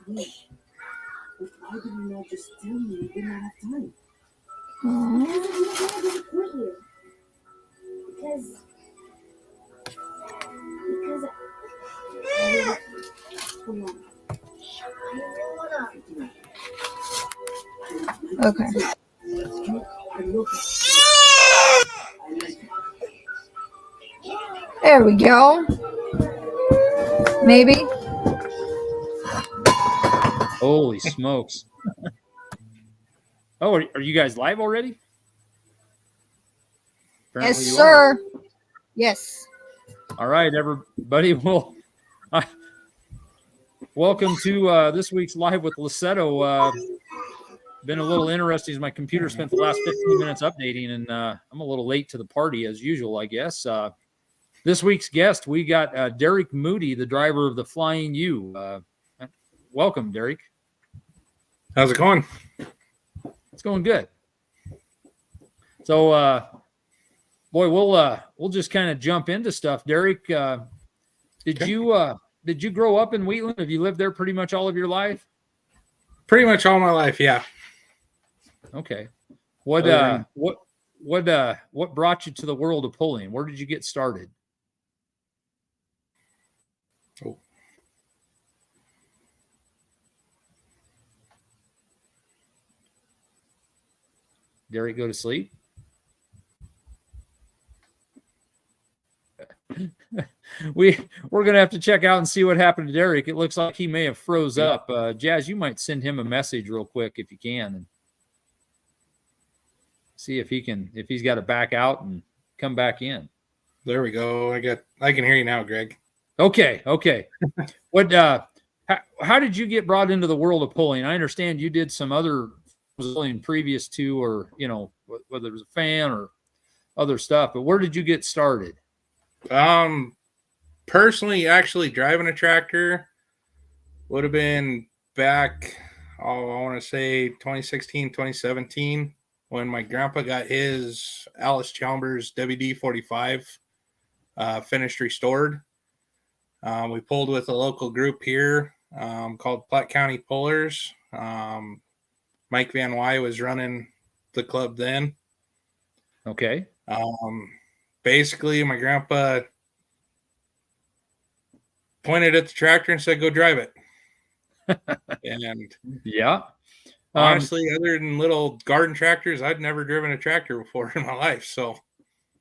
Why did you not just tell me you did not have time? Because Okay. There we go. Maybe. Holy smokes. Oh, are you guys live already? Apparently yes, sir. Yes. All right, everybody. Well, welcome to this week's Live with Lussetto. Been a little interesting as my computer spent the last 15 minutes updating, and I'm a little late to the party as usual, I guess. This week's guest, we got Derek Moody, the driver of the Flying U. Welcome, Derek. How's it going? It's going good. So, boy, we'll just kind of jump into stuff. Derek, did you grow up in Wheatland? Have you lived there pretty much all of your life? Pretty much all my life, yeah. Okay. What brought you to the world of pulling? Where did you get started? Oh. Derek, go to sleep. We're gonna have to check out and see what happened to Derek. It looks like he may have froze up. Jazz, you might send him a message real quick if you can, and see if he's got to back out and come back in. There we go. I can hear you now, Greg. Okay. What? How did you get brought into the world of pulling? I understand you did some other pulling previous to, or whether it was a fan or other stuff. But where did you get started? Personally, actually driving a tractor would have been back, I want to say 2016, 2017, when my grandpa got his Alice Chalmers WD-45 finished restored. We pulled with a local group here called Platte County Pullers. Mike Van Wy was running the club then. Okay. Basically, my grandpa pointed at the tractor and said, "Go drive it." And yeah, honestly, other than little garden tractors, I'd never driven a tractor before in my life. So,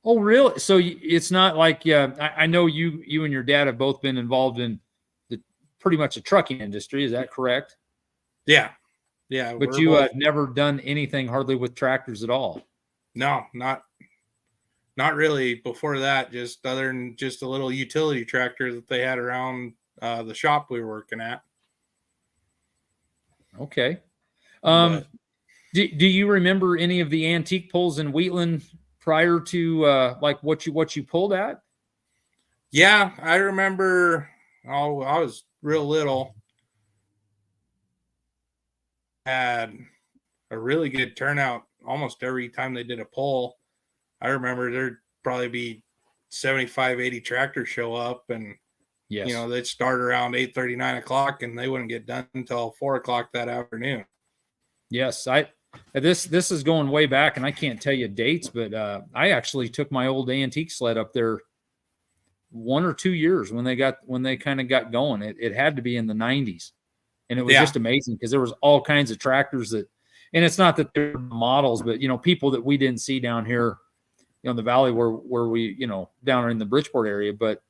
oh really? So it's not like I know you and your dad have both been involved in pretty much the trucking industry. Is that correct? Yeah. But you have never done anything hardly with tractors at all. No, not really. Before that, just other than just a little utility tractor that they had around the shop we were working at. Okay. Do you remember any of the antique pulls in Wheatland prior to like what you pulled at? Yeah, I remember. I was real little. Had a really good turnout almost every time they did a pull. I remember there'd probably be 75, 80 tractors show up, and yes, they'd start around 8:30, 9 o'clock, and they wouldn't get done until 4 o'clock that afternoon. Yes, this is going way back, and I can't tell you dates, but I actually took my old antique sled up there 1 or 2 years when they kind of got going. It had to be in the 90s, and it was just amazing because there was all kinds of tractors that, and it's not that they're models, but people that we didn't see down here in the valley where we down in the Bridgeport area, but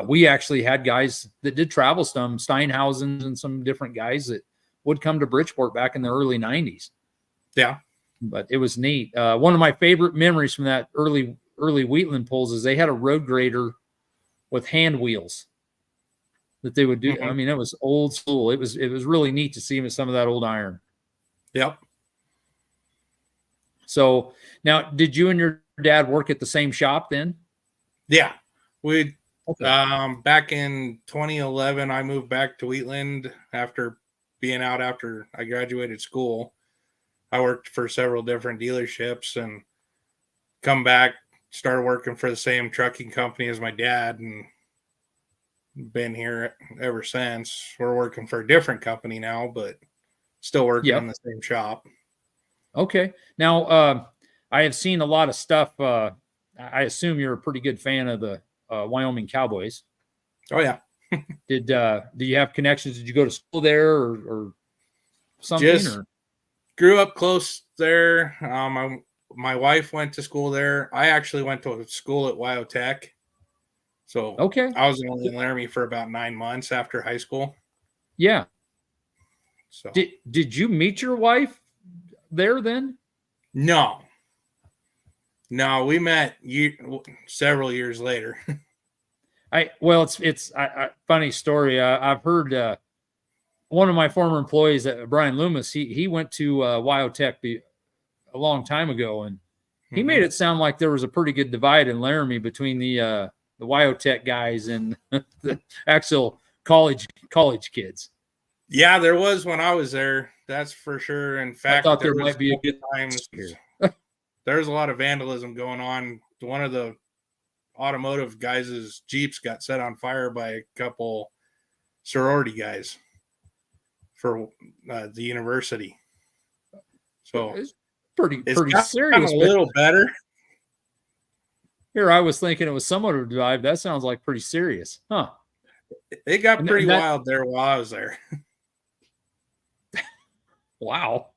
we actually had guys that did travel some Steinhausens and some different guys that would come to Bridgeport back in the early 90s. Yeah, but it was neat. One of my favorite memories from that early Wheatland pulls is they had a road grader with hand wheels that they would do. Mm-hmm. I mean, it was old school. It was really neat to see with some of that old iron. Yep. So now, did you and your dad work at the same shop then? Yeah, we. Okay. Back in 2011, I moved back to Wheatland after being out after I graduated school. I worked for several different dealerships and come back, started working for the same trucking company as my dad, and been here ever since. We're working for a different company now, but still working in the same shop. Okay. Now, I have seen a lot of stuff. I assume you're a pretty good fan of the Wyoming Cowboys. Oh yeah. Do you have connections? Did you go to school there or something? Just Or grew up close there. My wife went to school there. I actually went to school at Lussetto Dec. So okay. I was only in Laramie for about 9 months after high school. Yeah. So Did you meet your wife there then? no, we met several years later. It's funny story. I've heard one of my former employees, Brian Loomis. He went to Wyotech a long time ago, and he made it sound like there was a pretty good divide in Laramie between the Wyotech guys and the actual college kids. Yeah, there was when I was there. That's for sure. In fact, I thought there might be a good times there's a lot of vandalism going on. One of the automotive guys' Jeeps got set on fire by a couple sorority guys for the university. So it's pretty serious. A little better. Here, I was thinking it was somewhat of a drive. That sounds like pretty serious, huh? It got pretty wild there while I was there. Wow.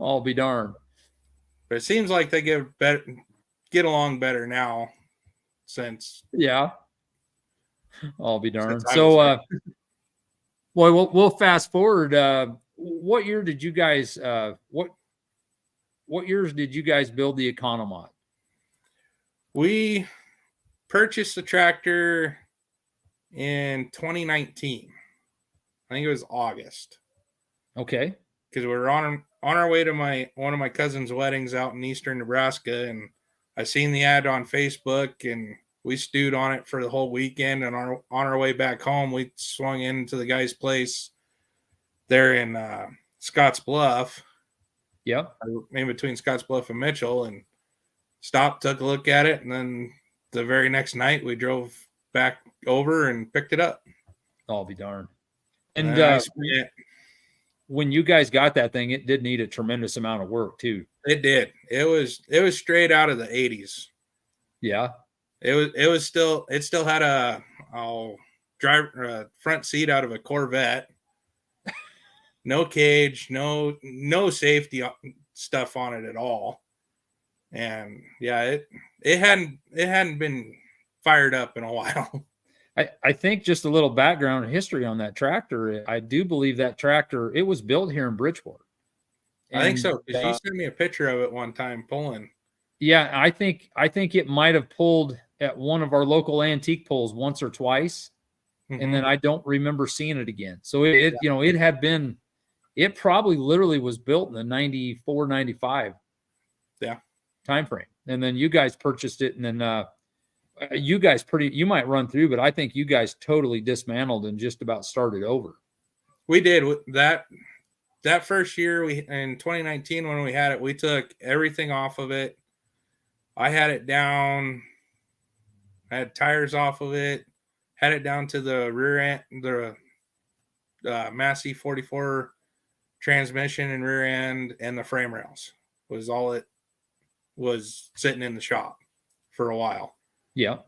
I'll be darned. But it seems like they get along better now since. Yeah. I'll be darned. So, well, we'll fast forward. What year did you guys? What years did you guys build the Economote? We purchased the tractor in 2019. I think it was August. Okay. Because we were on our way to one of my cousin's weddings out in eastern Nebraska, and I seen the ad on Facebook, and we stewed on it for the whole weekend. And on our way back home, we swung into the guy's place there in Scotts Bluff. Yep. In between Scotts Bluff and Mitchell, and stopped, took a look at it, and then the very next night we drove back over and picked it up. I'll be darned. And when you guys got that thing, it did need a tremendous amount of work too. It did. It was straight out of the 80s. Yeah. It still had a front seat out of a Corvette. No cage, no safety stuff on it at all. And yeah, it hadn't been fired up in a while. I think just a little background history on that tractor. I do believe that tractor, it was built here in Bridgeport. I think so, because you sent me a picture of it one time pulling. Yeah, I think it might have pulled at one of our local antique pulls once or twice, and then I don't remember seeing it again. So it probably literally was built in the 94, 95 time frame. And then you guys purchased it, and then you might run through, but I think you guys totally dismantled and just about started over. We did that first year in 2019 when we had it, we took everything off of it. I had it down, had tires off of it, had it down to the rear end, the Massey 44 transmission and rear end, and the frame rails was all it was sitting in the shop for a while. Yeah.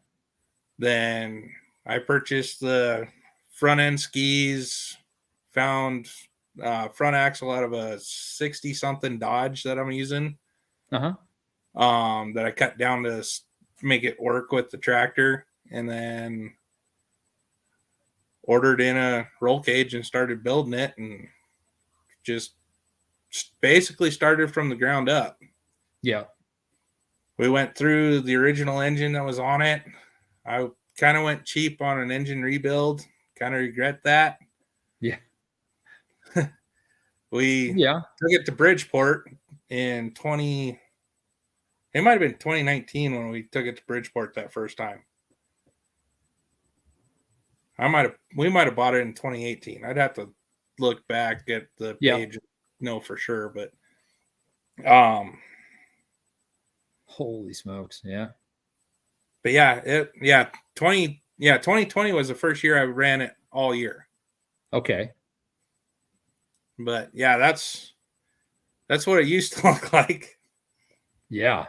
Then I purchased the front end skis, found front axle out of a 60 something Dodge that I'm using. That I cut down to make it work with the tractor, and then ordered in a roll cage and started building it, and just basically started from the ground up. Yeah. We went through the original engine that was on it. I kind of went cheap on an engine rebuild. Kind of regret that. Yeah. We took it to Bridgeport in it might have been 2019 when we took it to Bridgeport that first time. We might have bought it in 2018. I'd have to look back at the page, know for sure, but holy smokes, yeah. But yeah, Yeah, 2020 was the first year I ran it all year. Okay. But yeah, that's what it used to look like. Yeah.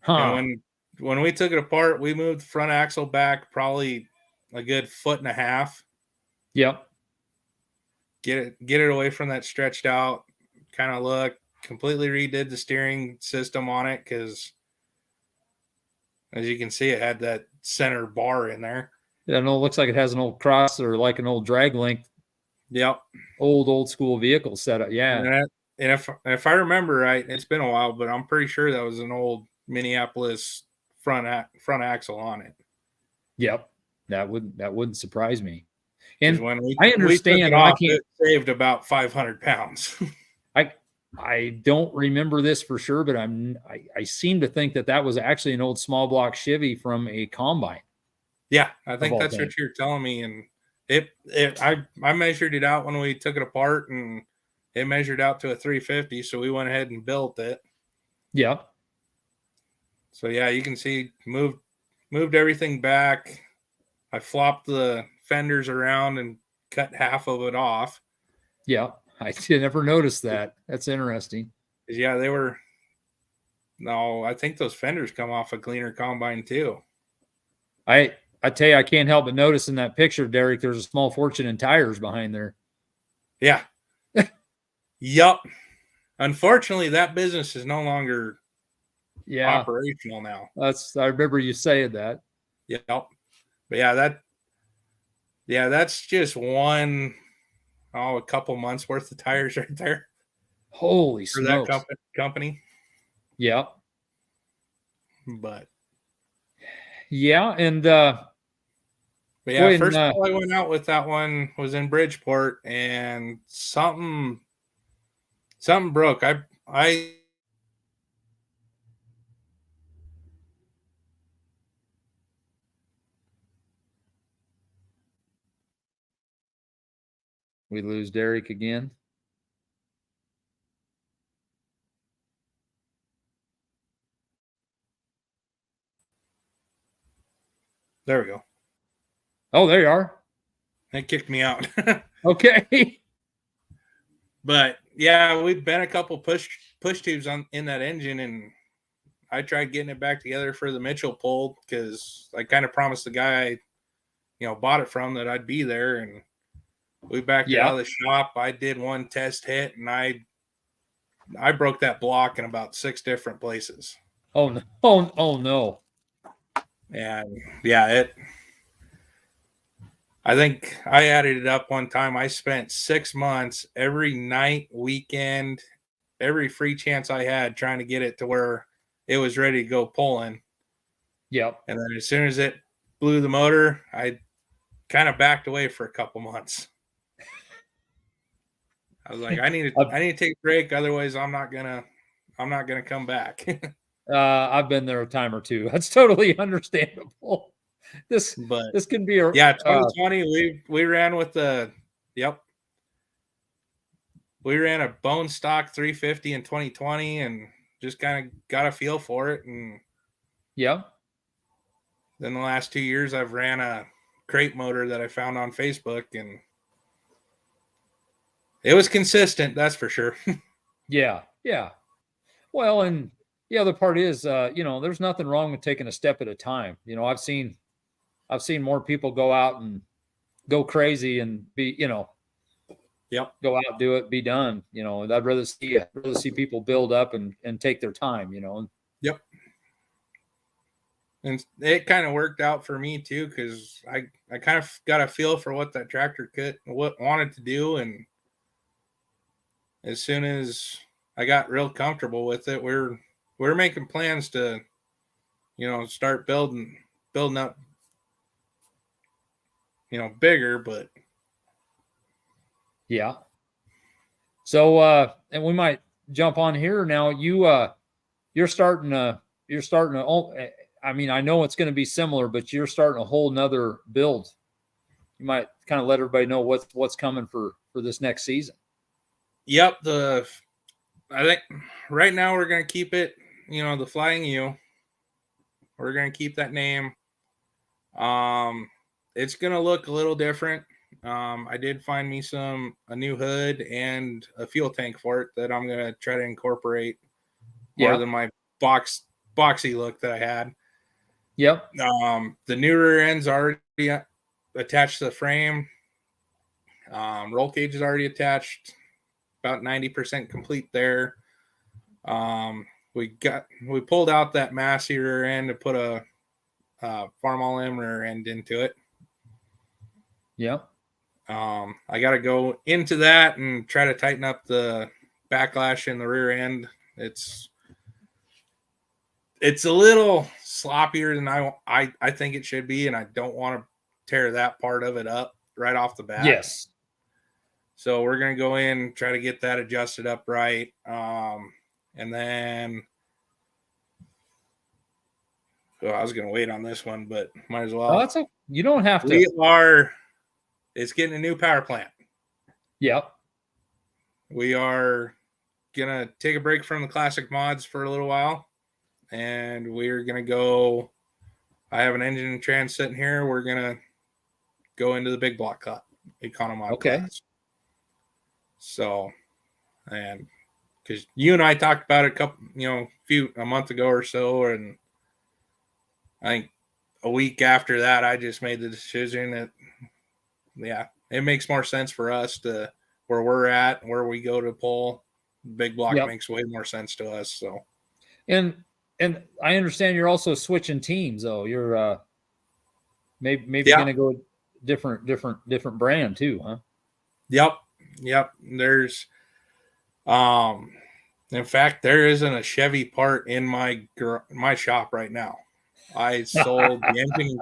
And Huh. when we took it apart, we moved the front axle back probably a good 1.5 feet. Yep. Get it away from that stretched out kind of look. Completely redid the steering system on it because, as you can see, it had that center bar in there. I know it looks like it has an old cross or like an old drag link, Yep. old school vehicle setup. Yeah. And if I remember right, it's been a while, but I'm pretty sure that was an old Minneapolis front axle on it. Yep. That wouldn't surprise me. Because And when I we took it understand, and I off, can't. it saved about 500 pounds. I don't remember this for sure, but I seem to think that was actually an old small block Chevy from a combine. Yeah, I think all that's things. what you're telling me. And I measured it out when we took it apart, and it measured out to a 350. So we went ahead and built it. Yeah. So yeah, you can see moved everything back. I flopped the fenders around and cut half of it off. Yeah. I never noticed that. That's interesting. Yeah, they were. No, I think those fenders come off a cleaner combine too. I tell you, I can't help but notice in that picture, Derek, there's a small fortune in tires behind there. Yeah. Yup. Unfortunately, that business is no longer operational now. I remember you saying that. Yep. But yeah, that's just a couple months worth of tires right there. Holy For smokes. that company. Yeah. But yeah, and but yeah, first time I went out with that one was in Bridgeport, and something broke. we lose Derek again. There we go. Oh, there you are. It kicked me out. Okay. But yeah, we've been a couple push tubes in that engine, and I tried getting it back together for the Mitchell pull because I kind of promised the guy I bought it from that I'd be there, and we backed it out of the shop. I did one test hit, and I broke that block in about 6 different places. Oh no! Oh no! And yeah, I think I added it up one time. I spent 6 months every night, weekend, every free chance I had trying to get it to where it was ready to go pulling. Yep. And then as soon as it blew the motor, I kind of backed away for a couple months. I was like, I need to take a break, otherwise I'm not gonna come back. I've been there a time or two. That's totally understandable. This can be 2020 we ran with we ran a bone stock 350 in 2020 and just kind of got a feel for it. And then the last 2 years I've ran a crate motor that I found on Facebook, and it was consistent, that's for sure. Yeah. Well, and the other part is, there's nothing wrong with taking a step at a time. I've seen more people go out and go crazy and be, go out, do it, be done. I'd rather see people build up and take their time. Yep. And it kind of worked out for me too, because I kind of got a feel for what that tractor wanted to do, and as soon as I got real comfortable with it, we're making plans to, start building up, bigger. But yeah. So and we might jump on here now. You're starting to. I mean, I know it's going to be similar, but you're starting a whole nother build. You might kind of let everybody know what's coming for this next season. Yep. I think right now we're going to keep it, the Flying U. We're gonna keep that name. It's gonna look a little different. I did find me a new hood and a fuel tank for it that I'm gonna try to incorporate more than my boxy look that I had. Yep. The new rear end's already attached to the frame. Roll cage is already attached, about 90% complete there. We pulled out that Massey rear end to put a Farm All In rear end into it. Yep. I got to go into that and try to tighten up the backlash in the rear end. It's a little sloppier than I think it should be, and I don't want to tear that part of it up right off the bat. Yes. So we're going to go in, try to get that adjusted up right. And then I was going to wait on this one, but might as well. Oh, you don't have to. It's getting a new power plant. Yep. We are going to take a break from the classic mods for a little while. And we're going to go. I have an engine and trans sitting here. We're going to go into the big block economod class. So, and because you and I talked about it a month ago or so, and I think a week after that, I just made the decision that, it makes more sense for us to where we're at, where we go to pull. Big block makes way more sense to us. So, and I understand you're also switching teams, though. You're maybe going to go different brand too, huh? Yep. There's, in fact, there isn't a Chevy part in my shop right now. I sold the engine.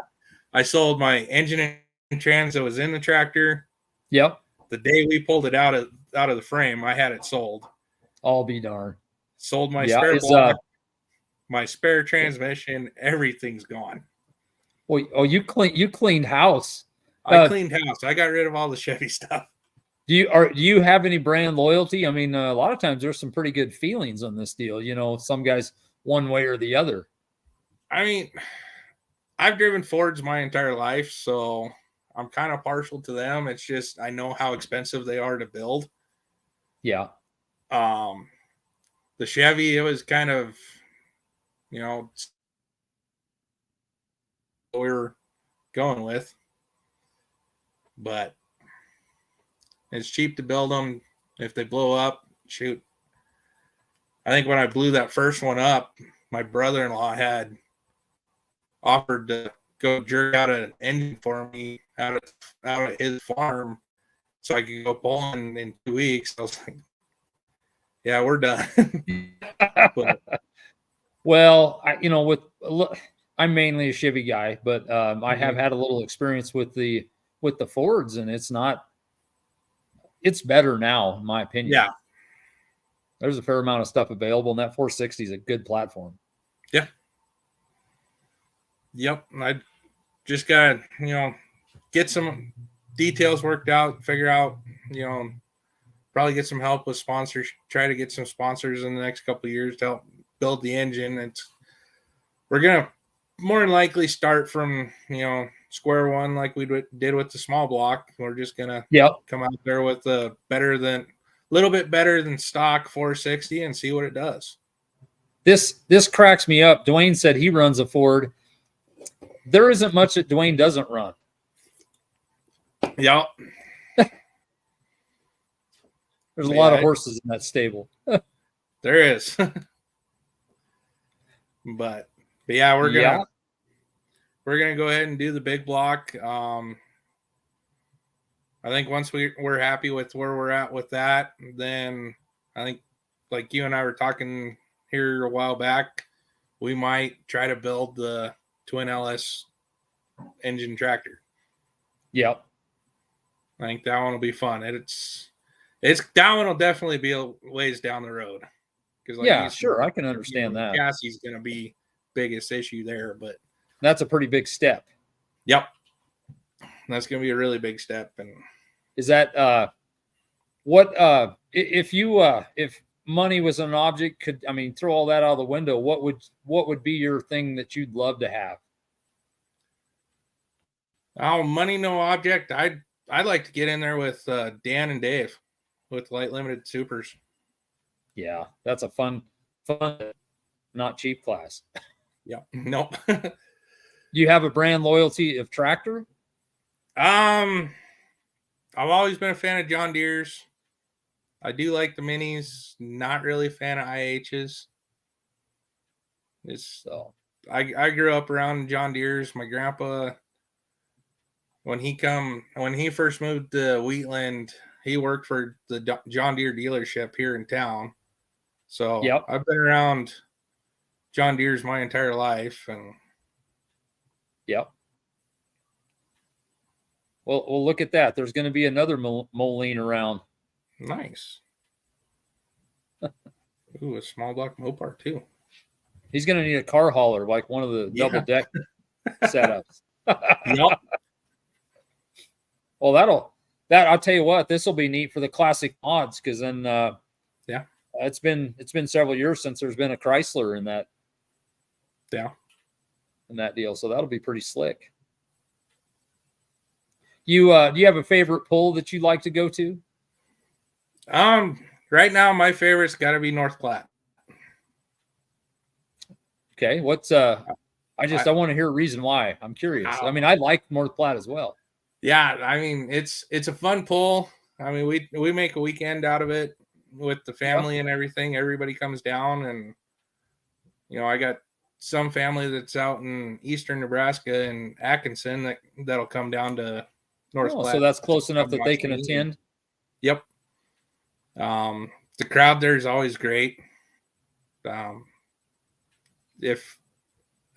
I sold my engine and trans that was in the tractor. Yep. The day we pulled it out of the frame, I had it sold. I'll be darned. Sold my spare block, my spare transmission. Everything's gone. Well, you cleaned house. I cleaned house. I got rid of all the Chevy stuff. Do you have any brand loyalty? I mean, a lot of times there's some pretty good feelings on this deal. You know, some guys one way or the other. I mean, I've driven Fords my entire life, so I'm kind of partial to them. It's just I know how expensive they are to build. Yeah. The Chevy, it was kind of, we were going with, but it's cheap to build them. If they blow up, shoot. I think when I blew that first one up, my brother-in-law had offered to go jerk out an engine for me out of his farm so I could go pulling in 2 weeks. I was like, yeah, we're done. But, well, I'm mainly a Chevy guy, but I have had a little experience with the Fords, and it's better now, in my opinion. Yeah. There's a fair amount of stuff available, and that 460 is a good platform. Yeah. Yep. I just got to, get some details worked out, figure out, probably get some help with sponsors, try to get some sponsors in the next couple of years to help build the engine. We're going to more than likely start from, square one like we did with the small block. We're just going to come out there with a little bit better than stock 460 and see what it does. This cracks me up. Dwayne said he runs a Ford. There isn't much that Dwayne doesn't run. Yep. There's a lot of horses in that stable. There is. But yeah, we're gonna go ahead and do the big block. I think once we're happy with where we're at with that, then I think like you and I were talking here a while back, we might try to build the twin LS engine tractor. Yep. I think that one will be fun. That one will definitely be a ways down the road. Sure, I can understand that. Chassis is going to be biggest issue there, but that's a pretty big step. Yep, that's going to be a really big step. And is that if money was an object, throw all that out of the window. What would be your thing that you'd love to have? Oh, money no object. I'd like to get in there with Dan and Dave with Light Limited Supers. Yeah, that's a fun, not cheap class. Yeah. Nope. Do you have a brand loyalty of tractor? I've always been a fan of John Deere's. I do like the minis. Not really a fan of IHs. I grew up around John Deere's. My grandpa, when he first moved to Wheatland, he worked for the John Deere dealership here in town. So yep. I've been around John Deere's my entire life, and yep. Well, look at that. There's going to be another Moline around. Nice. Ooh, a small block Mopar too. He's going to need a car hauler, like one of the double deck setups. Yep. Well, I'll tell you what, this will be neat for the classic mods, because then it's been several years since there's been a Chrysler in that. Yeah. In that deal, so that'll be pretty slick. Do you have a favorite pull that you like to go to? Right now my favorite's got to be North Platte. Okay, what's I want to hear a reason why. I'm curious. I like North Platte as well. Yeah, it's a fun pull. We make a weekend out of it with the family and everything. Everybody comes down, and I got some family that's out in eastern Nebraska and Atkinson that'll come down to North Platte. So that's close enough that they can attend. Yep. The crowd there is always great. If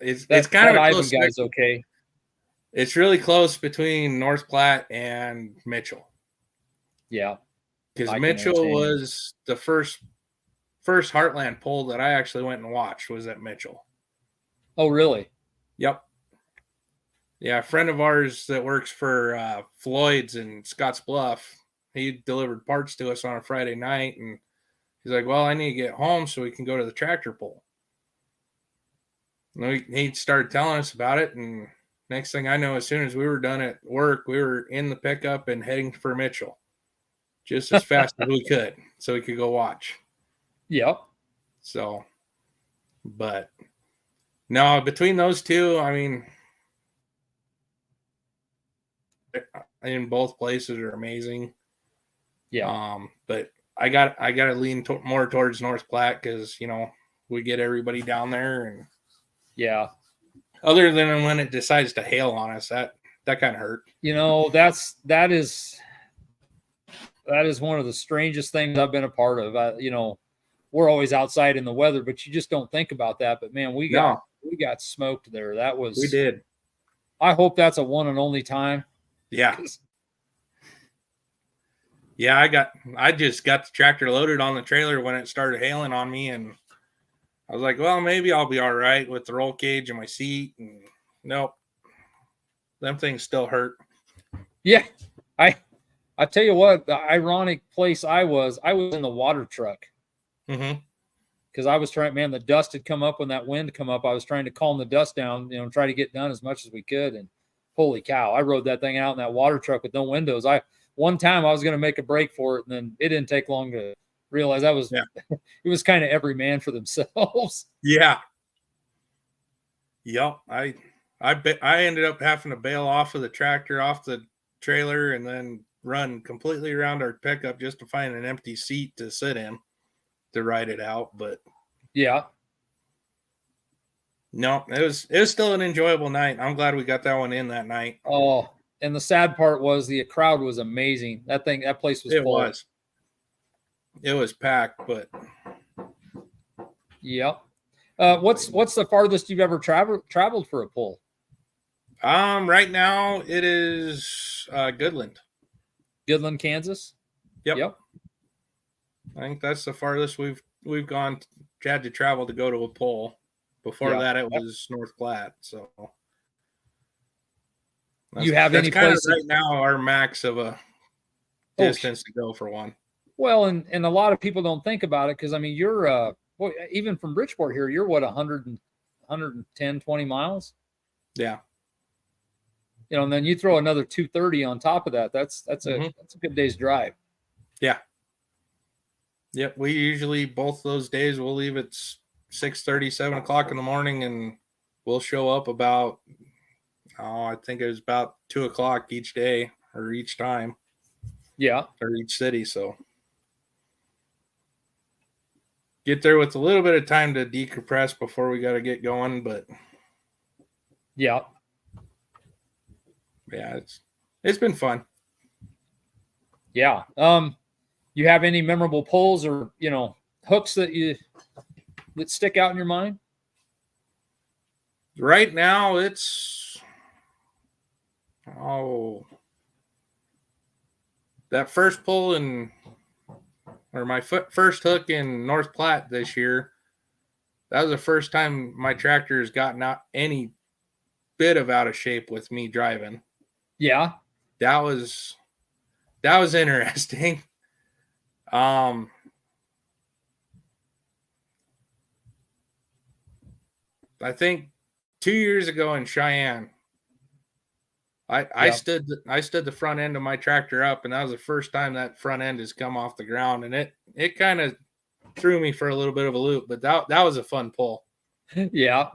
it's kind of a close guys, okay. It's really close between North Platte and Mitchell. Yeah, because Mitchell was the first Heartland pull that I actually went and watched was at Mitchell. Oh, really? Yep. Yeah, a friend of ours that works for Floyd's in Scotts Bluff, he delivered parts to us on a Friday night, and he's like, well, I need to get home so we can go to the tractor pull. And he started telling us about it, and next thing I know, as soon as we were done at work, we were in the pickup and heading for Mitchell just as fast as we could so we could go watch. Yep. So, but no, between those two, in both places are amazing. Yeah. But I got to lean more towards North Platte because, we get everybody down there, and yeah. Other than when it decides to hail on us, that kind of hurt. That is one of the strangest things I've been a part of. We're always outside in the weather, but you just don't think about that. But man, we got smoked there. We did. I hope that's a one and only time. Yeah. Yeah, I just got the tractor loaded on the trailer when it started hailing on me, and I was like, well, maybe I'll be all right with the roll cage and my seat. And nope, them things still hurt. Yeah. I tell you what, the ironic place I was in the water truck. Mm-hmm. Because I was trying, the dust had come up when that wind come up. I was trying to calm the dust down, try to get done as much as we could. And holy cow, I rode that thing out in that water truck with no windows. One time I was going to make a break for it, and then it didn't take long to realize it was kind of every man for themselves. Yeah. Yep. I ended up having to bail off of the tractor, off the trailer, and then run completely around our pickup just to find an empty seat to sit in to ride it out. But yeah, no, it was still an enjoyable night. I'm glad we got that one in that night. Oh, and the sad part was the crowd was amazing. That place was full. It was packed, but yeah. What's the farthest you've ever traveled for a pull? Right now it is Goodland, Kansas. Yep. I think that's the farthest we've gone. Had to travel to go to a pull. Before that, it was North Platte. So, you have any kind place of right now our max of a distance to go for one? Well, and a lot of people don't think about it because I mean you're well, even from Bridgeport here, you're what 110, 20 miles. Yeah. You know, and then you throw another 230 on top of that. That's a good day's drive. Yeah. Yep. We usually both those days we'll leave at 6:30, 7 o'clock in the morning, and we'll show up about I think it was about 2 o'clock each day or each time. Yeah. Or each city. So get there with a little bit of time to decompress before we got to get going. But yeah, it's been fun. Yeah. You have any memorable pulls or hooks that stick out in your mind? Right now, it's that first pull my first hook in North Platte this year. That was the first time my tractor has gotten out any bit of out of shape with me driving. Yeah, that was interesting. I think 2 years ago in Cheyenne, I stood the front end of my tractor up, and that was the first time that front end has come off the ground, and it kind of threw me for a little bit of a loop, but that was a fun pull. Yeah.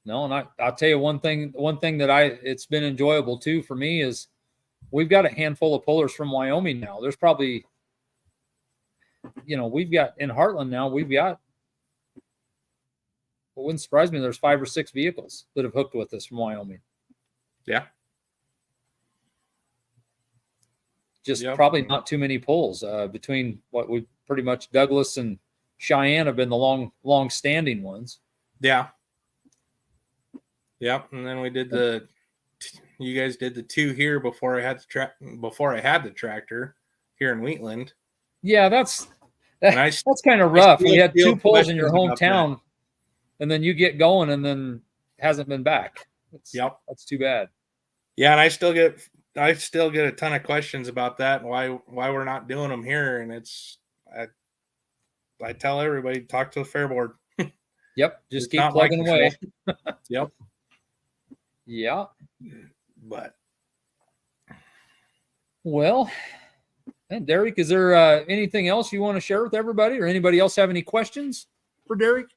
No, and I'll tell you one thing that it's been enjoyable too for me is we've got a handful of pullers from Wyoming now. There's probably, we've got in Heartland now, it wouldn't surprise me. There's 5 or 6 vehicles that have hooked with us from Wyoming. Yeah. Just probably not too many pulls between what we pretty much Douglas and Cheyenne have been the long standing ones. Yeah. Yep. And then we did you guys did the 2 here before I had the tractor here in Wheatland. Yeah, that's kind of rough. We had 2 pulls in your hometown, and then you get going, and then hasn't been back. That's too bad. Yeah, and I still get a ton of questions about that and why we're not doing them here. And I tell everybody, talk to the fair board. Yep, just keep plugging away. Yep. Yeah. But well, and Derek, is there anything else you want to share with everybody, or anybody else have any questions for Derek?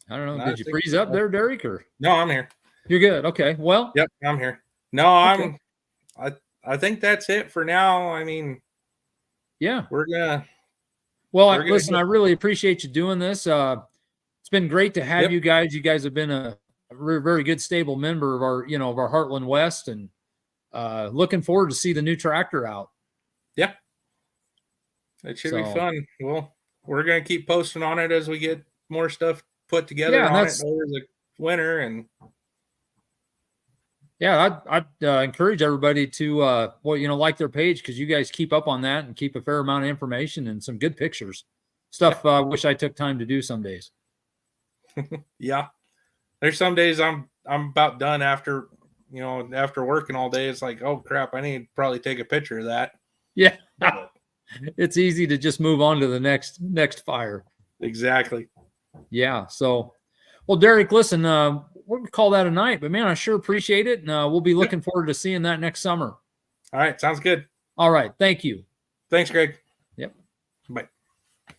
I don't know. No, Did you freeze up there, Derek? Or no, I'm here. You're good. Okay. Well. Yep, I'm here. No, I think that's it for now. I mean, yeah, we're gonna. Well, listen, I really appreciate you doing this. It's been great to have you guys. You guys have been a very good, stable member of our Heartland West, and looking forward to see the new tractor out. Yeah, it should be fun. Well, we're gonna keep posting on it as we get more stuff put together on it over the winter. And yeah, I'd encourage everybody to like their page, because you guys keep up on that and keep a fair amount of information and some good pictures. Stuff I wish I took time to do some days. Yeah, there's some days I'm about done after working all day. It's like, oh crap, I need to probably take a picture of that. Yeah. It's easy to just move on to the next fire. Exactly. Yeah. So, well, Derek, listen, we're going to call that a night, but man, I sure appreciate it. And we'll be looking forward to seeing that next summer. All right. Sounds good. All right. Thank you. Thanks, Greg. Yep. Bye.